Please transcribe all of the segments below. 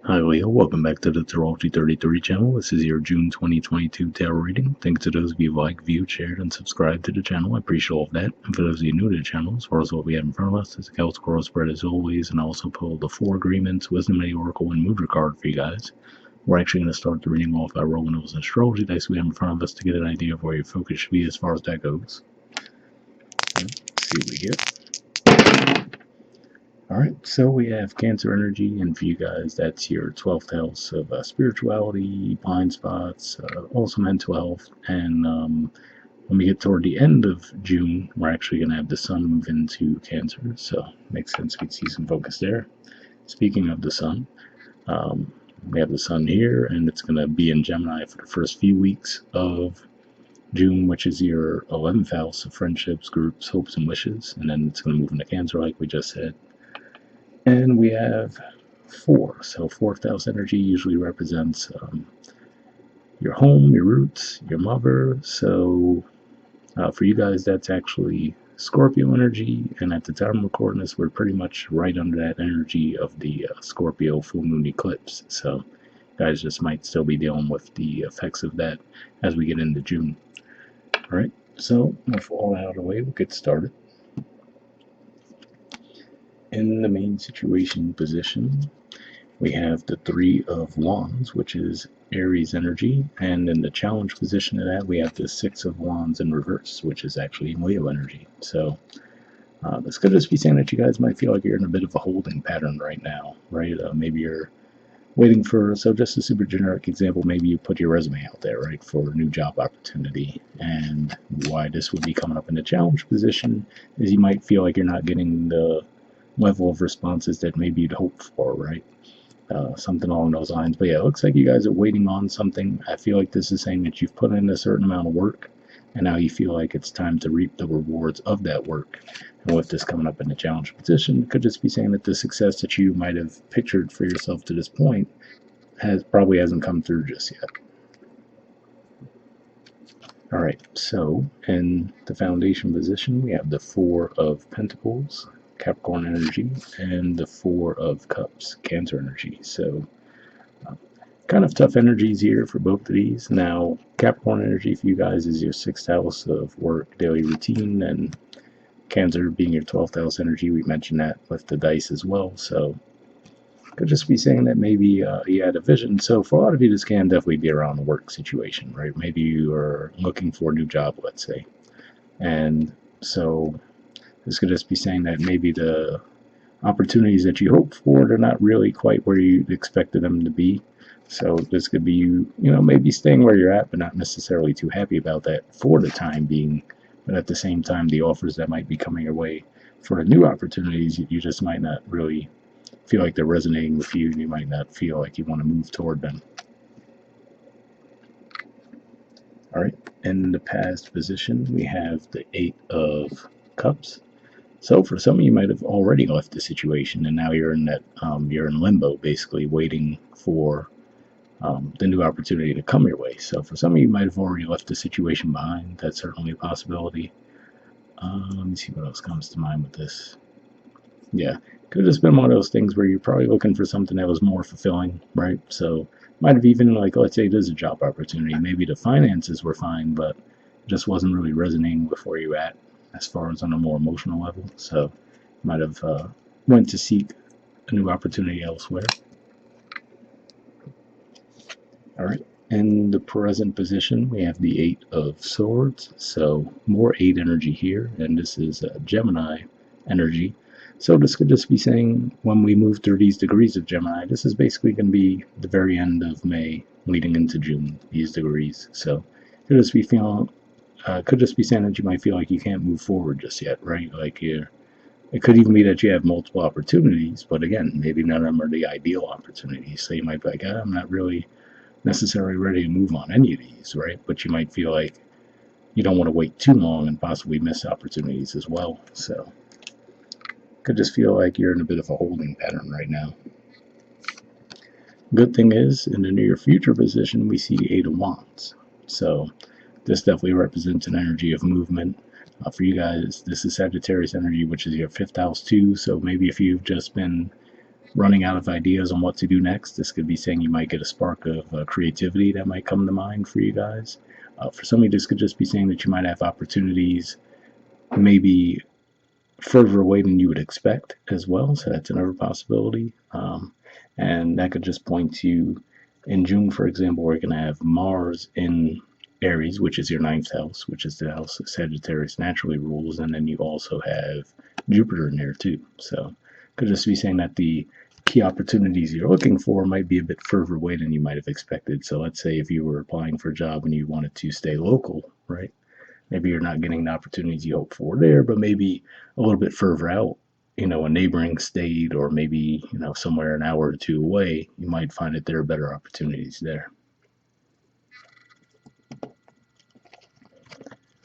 Hi Leo, welcome back to the Astrology 33 channel. This is your June 2022 tarot reading. Thanks to those of you who like, viewed, shared, and subscribed to the channel. I appreciate all of that. And for those of you new to the channel, as far as what we have in front of us, is a Celtic Coral spread as always, and I also pulled the 4 agreements, Wisdom of the Oracle, and Mudra card for you guys. We're actually going to start the reading off by rolling those astrology dice we have in front of us to get an idea of where your focus should be as far as that goes. Let's see what we get. Alright, so we have Cancer energy, and for you guys, that's your 12th house of spirituality, blind spots, also mental health, and when we get toward the end of June, we're actually going to have the sun move into Cancer, so makes sense we can see some focus there. Speaking of the sun, we have the sun here, and it's going to be in Gemini for the first few weeks of June, which is your 11th house of friendships, groups, hopes, and wishes, and then it's going to move into Cancer like we just said. And we have 4. So 4th house energy usually represents your home, your roots, your mother. So for you guys, that's actually Scorpio energy. And at the time of recording this, we're pretty much right under that energy of the Scorpio full moon eclipse. So you guys just might still be dealing with the effects of that as we get into June. All right. So with all that out of the way, we'll get started. In the main situation position, we have the 3 of Wands, which is Aries energy, and in the challenge position of that, we have the 6 of Wands in reverse, which is actually Leo energy. So this could just be saying that you guys might feel like you're in a bit of a holding pattern right now, right? Maybe you're waiting for, so just a super generic example, maybe you put your resume out there, right, for a new job opportunity, and why this would be coming up in the challenge position is you might feel like you're not getting the level of responses that maybe you'd hoped for, right? Something along those lines. But yeah, it looks like you guys are waiting on something. I feel like this is saying that you've put in a certain amount of work, and now you feel like it's time to reap the rewards of that work. And with this coming up in the challenge position, it could just be saying that the success that you might have pictured for yourself to this point probably hasn't come through just yet. All right, so in the foundation position, we have the 4 of Pentacles, Capricorn energy, and the 4 of Cups, Cancer energy. So kind of tough energies here for both of these. Now, Capricorn energy for you guys is your 6th house of work, daily routine, and Cancer being your 12th house energy. We mentioned that with the dice as well. So could just be saying that maybe you had a vision. So for a lot of you, this can definitely be around the work situation, right? Maybe you are looking for a new job, let's say. And so this could just be saying that maybe the opportunities that you hoped for, they're not really quite where you expected them to be. So this could be you know, maybe staying where you're at, but not necessarily too happy about that for the time being. But at the same time, the offers that might be coming your way for the new opportunities, you just might not really feel like they're resonating with you, and you might not feel like you want to move toward them. All right, in the past position, we have the 8 of Cups. So for some of you might have already left the situation, and now you're in that you're in limbo, basically waiting for the new opportunity to come your way. So for some of you might have already left the situation behind. That's certainly a possibility. Let me see what else comes to mind with this. Yeah, could have just been one of those things where you're probably looking for something that was more fulfilling, right? So might have even, like, let's say it is a job opportunity. Maybe the finances were fine, but it just wasn't really resonating with where you at as far as on a more emotional level. So might have went to seek a new opportunity elsewhere. All right. In the present position, we have the 8 of Swords. So more 8 energy here, and this is Gemini energy. So this could just be saying when we move through these degrees of Gemini, this is basically going to be the very end of May leading into June, these degrees. So could just be feeling, could just be saying that you might feel like you can't move forward just yet, right? Like it could even be that you have multiple opportunities, but again, maybe none of them are the ideal opportunities. So you might be like, I'm not really necessarily ready to move on any of these, right? But you might feel like you don't want to wait too long and possibly miss opportunities as well. So could just feel like you're in a bit of a holding pattern right now. Good thing is, in the near future position, we see 8 of Wands. So this definitely represents an energy of movement. For you guys, this is Sagittarius energy, which is your 5th house too. So maybe if you've just been running out of ideas on what to do next. This could be saying you might get a spark of creativity that might come to mind for you guys. For some of you, this could just be saying that you might have opportunities maybe further away than you would expect as well. So that's another possibility. And that could just point to, in June, for example, we're going to have Mars in Aries, which is your ninth house, which is the house that Sagittarius naturally rules. And then you also have Jupiter in there too. So it could just be saying that the key opportunities you're looking for might be a bit further away than you might have expected. So let's say if you were applying for a job and you wanted to stay local, right? Maybe you're not getting the opportunities you hope for there, but maybe a little bit further out, a neighboring state, or maybe, somewhere an hour or two away, you might find that there are better opportunities there.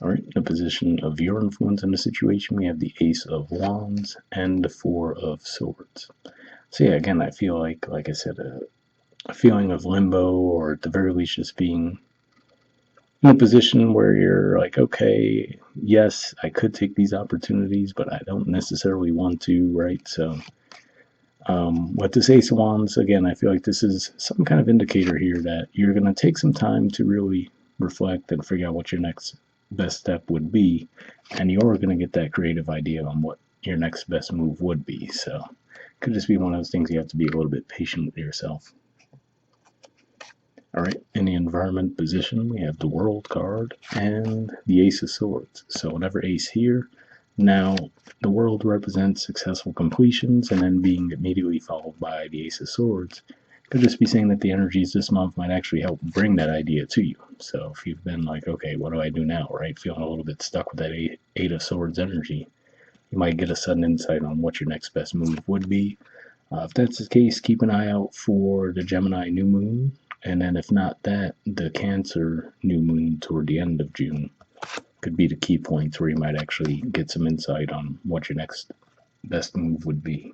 All right, the position of your influence in the situation, we have the Ace of Wands and the Four of Swords. So yeah, again, I feel like I said, a feeling of limbo, or at the very least just being in a position where you're like, okay, yes, I could take these opportunities, but I don't necessarily want to, right? So with this Ace of Wands, again, I feel like this is some kind of indicator here that you're going to take some time to really reflect and figure out what your next best step would be, and you're going to get that creative idea on what your next best move would be. So it could just be one of those things you have to be a little bit patient with yourself. All right, in the environment position, we have the World card and the Ace of Swords. So whenever Ace here, now the World represents successful completions, and then being immediately followed by the Ace of Swords could just be saying that the energies this month might actually help bring that idea to you. So if you've been like, okay, what do I do now, right? Feeling a little bit stuck with that Eight of Swords energy, you might get a sudden insight on what your next best move would be. If that's the case, keep an eye out for the Gemini new moon, and then if not that, the Cancer new moon toward the end of June could be the key points where you might actually get some insight on what your next best move would be.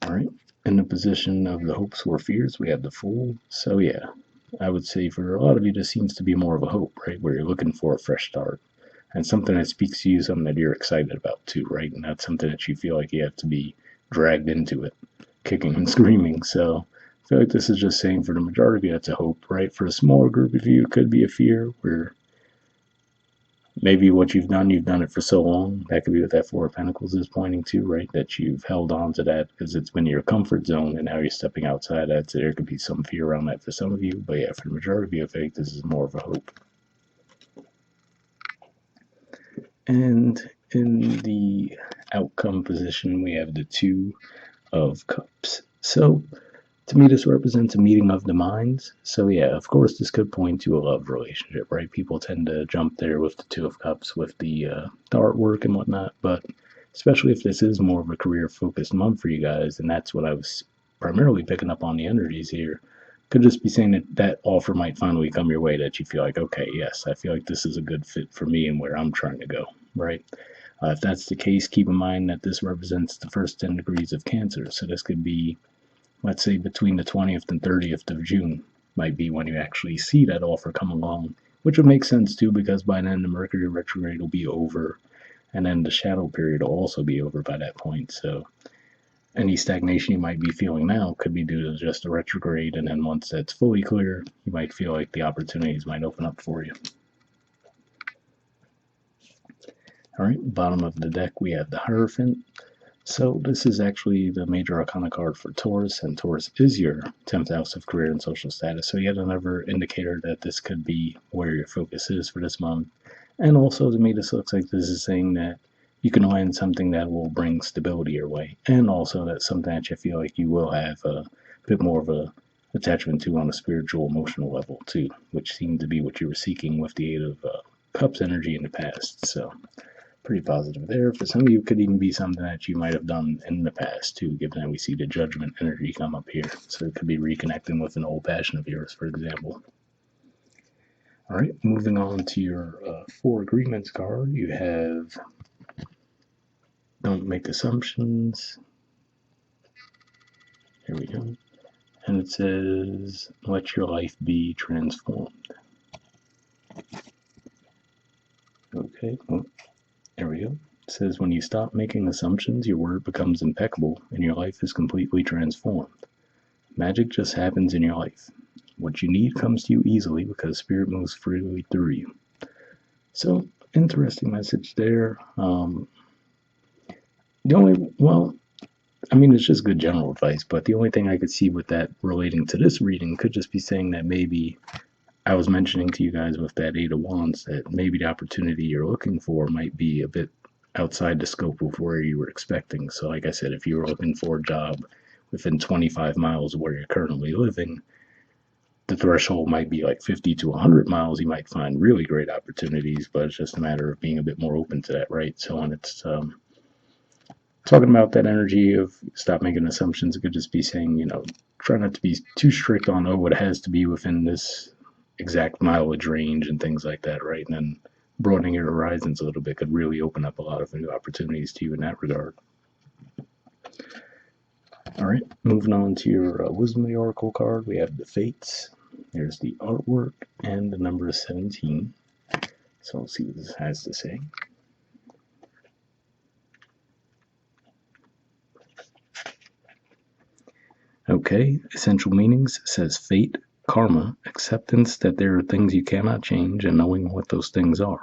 All right, in the position of the hopes or fears, we have the Fool. So yeah, I would say for a lot of you, this seems to be more of a hope, right? Where you're looking for a fresh start and something that speaks to you, something that you're excited about too, right? And not something that you feel like you have to be dragged into it, kicking and screaming. So I feel like this is just saying for the majority of you, that's a hope, right? For a smaller group of you, it could be a fear where maybe what you've done it for so long. That could be what that Four of Pentacles is pointing to, right? That you've held on to that because it's been your comfort zone, and now you're stepping outside that. So there could be some fear around that for some of you. But yeah, for the majority of you, I think this is more of a hope. And in the outcome position, we have the Two of Cups. So to me, this represents a meeting of the minds. So yeah, of course, this could point to a love relationship, right? People tend to jump there with the Two of Cups, with the artwork and whatnot. But especially if this is more of a career-focused month for you guys, and that's what I was primarily picking up on the energies here, could just be saying that that offer might finally come your way, that you feel like, okay, yes, I feel like this is a good fit for me and where I'm trying to go, right? If that's the case, keep in mind that this represents the first 10 degrees of Cancer. So this could be, let's say, between the 20th and 30th of June might be when you actually see that offer come along, which would make sense too, because by then the Mercury retrograde will be over, and then the shadow period will also be over by that point. So any stagnation you might be feeling now could be due to just a retrograde, and then once that's fully clear, you might feel like the opportunities might open up for you. All right, bottom of the deck, we have the Hierophant. So this is actually the major arcana card for Taurus, and Taurus is your 10th house of career and social status. So yet another indicator that this could be where your focus is for this month. And also, to me, this looks like this is saying that you can land something that will bring stability your way, and also that's something that you feel like you will have a bit more of a attachment to on a spiritual, emotional level too, which seemed to be what you were seeking with the Eight of Cups energy in the past. So pretty positive there. For some of you, it could even be something that you might have done in the past too, given that we see the Judgment energy come up here. So it could be reconnecting with an old passion of yours, for example. All right, moving on to your Four Agreements card, you have Don't Make Assumptions. Here we go. And it says, Let Your Life Be Transformed. Okay, well, there we go. It says, when you stop making assumptions, your word becomes impeccable and your life is completely transformed. Magic just happens in your life. What you need comes to you easily because Spirit moves freely through you. So, interesting message there. It's just good general advice, but the only thing I could see with that relating to this reading could just be saying that maybe I was mentioning to you guys with that Eight of Wands that maybe the opportunity you're looking for might be a bit outside the scope of where you were expecting. So, like I said, if you were looking for a job within 25 miles of where you're currently living, the threshold might be like 50 to 100 miles. You might find really great opportunities, but it's just a matter of being a bit more open to that, right? So, when it's talking about that energy of stop making assumptions, it could just be saying, try not to be too strict on, oh, it has to be within this exact mileage range and things like that, right? And then broadening your horizons a little bit could really open up a lot of new opportunities to you in that regard. All right, moving on to your Wisdom of the Oracle card, we have the Fates. There's the artwork and the number 17. So let's see what this has to say. Okay, essential meanings says fate, karma, acceptance that there are things you cannot change, and knowing what those things are.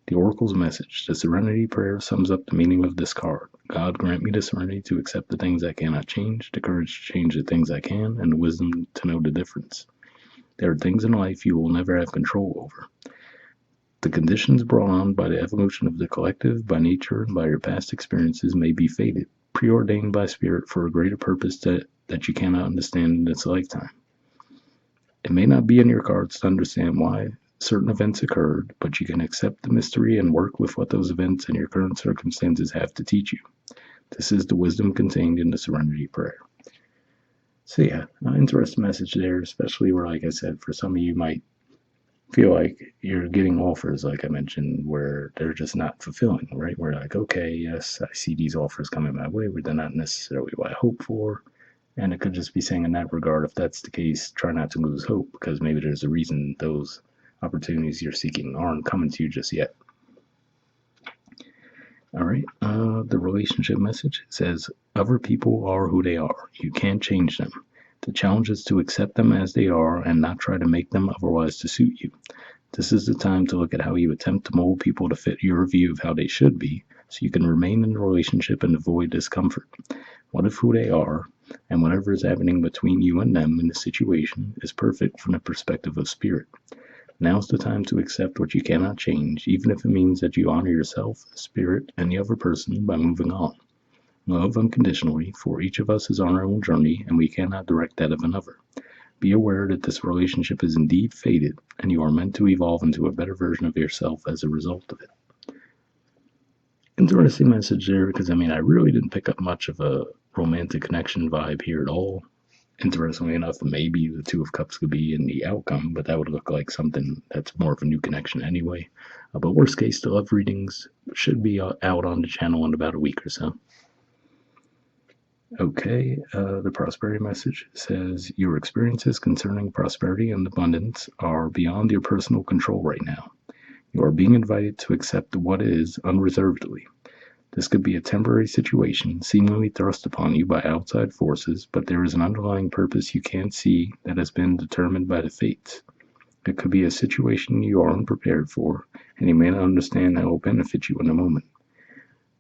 The Oracle's message, the Serenity Prayer, sums up the meaning of this card. God grant me the serenity to accept the things I cannot change, the courage to change the things I can, and the wisdom to know the difference. There are things in life you will never have control over. The conditions brought on by the evolution of the collective, by nature, and by your past experiences may be fated, preordained by Spirit for a greater purpose that you cannot understand in this lifetime. It may not be in your cards to understand why certain events occurred, but you can accept the mystery and work with what those events and your current circumstances have to teach you. This is the wisdom contained in the Serenity Prayer. So yeah, an interesting message there, especially where, like I said, for some of you might feel like you're getting offers, like I mentioned, where they're just not fulfilling, right? Where like, okay, yes, I see these offers coming my way, but they're not necessarily what I hope for. And it could just be saying in that regard, if that's the case, try not to lose hope, because maybe there's a reason those opportunities you're seeking aren't coming to you just yet. All right, the relationship message says, other people are who they are. You can't change them. The challenge is to accept them as they are and not try to make them otherwise to suit you. This is the time to look at how you attempt to mold people to fit your view of how they should be, so you can remain in the relationship and avoid discomfort. What if who they are, and whatever is happening between you and them in the situation, is perfect from the perspective of Spirit? Now's the time to accept what you cannot change, even if it means that you honor yourself, Spirit, and the other person by moving on. Love unconditionally, for each of us is on our own journey, and we cannot direct that of another. Be aware that this relationship is indeed fated, and you are meant to evolve into a better version of yourself as a result of it. Interesting message there, because I really didn't pick up much of a romantic connection vibe here at all. Interestingly enough, maybe the Two of Cups could be in the outcome, but that would look like something that's more of a new connection anyway. But worst case, the love readings should be out on the channel in about a week or so. Okay, the prosperity message says, your experiences concerning prosperity and abundance are beyond your personal control right now. You are being invited to accept what is unreservedly. This could be a temporary situation seemingly thrust upon you by outside forces, but there is an underlying purpose you can't see that has been determined by the fates. It could be a situation you are unprepared for, and you may not understand how it will benefit you in the moment.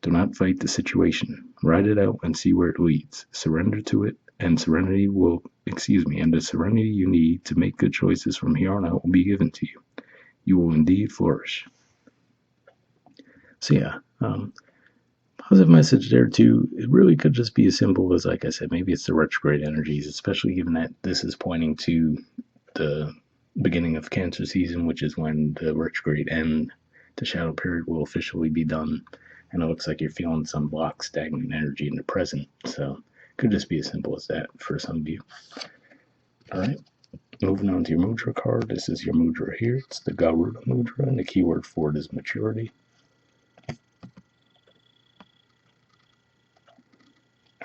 Do not fight the situation. Ride it out and see where it leads. Surrender to it, and the serenity you need to make good choices from here on out will be given to you. You will indeed flourish. So yeah, positive message there too. It really could just be as simple as, like I said, maybe it's the retrograde energies, especially given that this is pointing to the beginning of Cancer season, which is when the retrograde and the shadow period will officially be done. And it looks like you're feeling some block, stagnant energy in the present. So it could just be as simple as that for some of you. All right, moving on to your Mudra card. This is your Mudra here. It's the Garuda Mudra, and the keyword for it is maturity.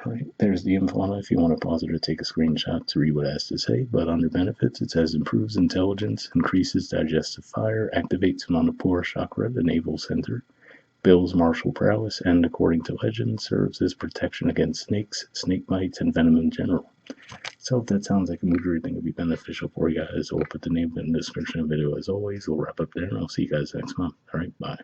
All right, there's the info on it if you want to pause it or take a screenshot to read what it has to say. But under benefits, it says improves intelligence, increases digestive fire, activates Manipura chakra, the navel center, Bill's martial prowess and, according to legend, serves as protection against snakes, snake bites, and venom in general. So if that sounds like a mood reading would be beneficial for you guys, we'll put the name in the description of the video as always. We'll wrap up there and I'll see you guys next month. All right, bye.